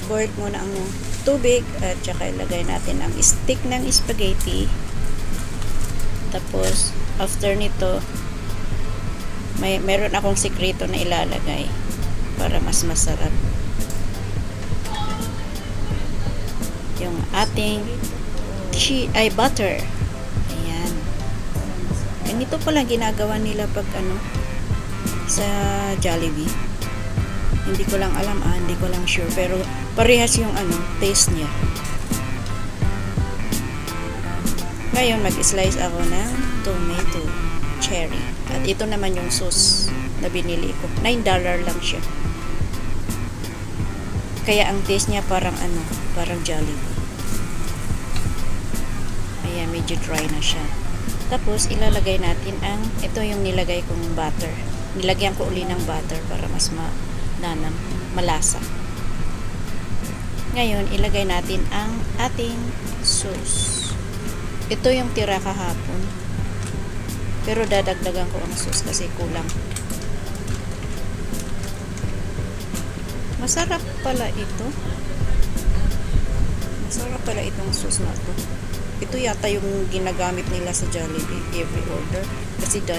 boil muna ang tubig at saka ilagay natin ang stick ng spaghetti. Tapos, after nito, meron akong sikreto na ilalagay para mas masarap. Yung ating butter. Ayan. Ganito pala ginagawa nila pag sa Jollibee. Hindi ko lang alam, hindi ko lang sure, pero parehas yung taste niya. Ngayon mag-slice ako ng tomato cherry. At ito naman yung sauce na binili ko. $9 lang siya. Kaya ang taste niya parang parang Jollibee. Ayan, medyo dry na siya. Tapos ilalagay natin ito yung nilagay kong butter. Nilagyan ko uli ng butter para mas malasa. Ngayon, ilagay natin ang ating sauce. Ito yung tira kahapon. Pero dadagdagan ko ang sauce kasi kulang. Masarap pala ito. Masarap pala itong sauce na to. Ito yata yung ginagamit nila sa Jollibee every order. Kasi $9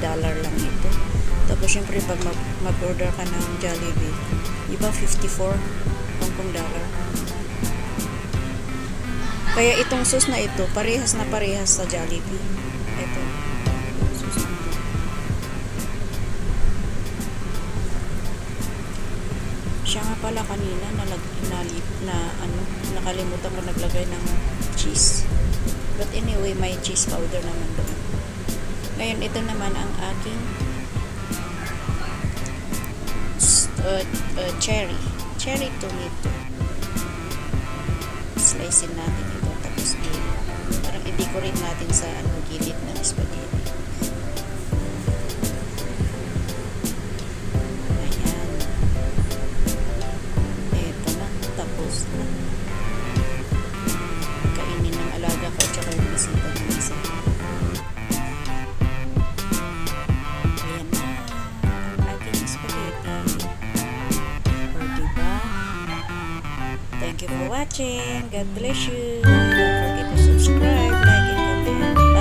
lang ito. Tapos syempre pag mag-order ka ng Jollibee, iba 54 Hong Kong dollar. Kaya itong sauce na ito, parehas na parehas sa Jollibee. Ito. Sauce na ito. Siya nga pala kanina nakalimutan ko naglagay ng cheese. But anyway, may cheese powder naman doon. Ngayon, ito naman ang aking cherry tomato. Slicein natin ito tapos parang i-decorate natin sa gilid ng spaghetti. Ayan. Ito na, tapos na. Kainin ng alaga ko tsaka yung bisita ng isa. Ayan na ang aking spaghetti. Thank you for watching. God bless you. Don't forget to subscribe, like, and comment.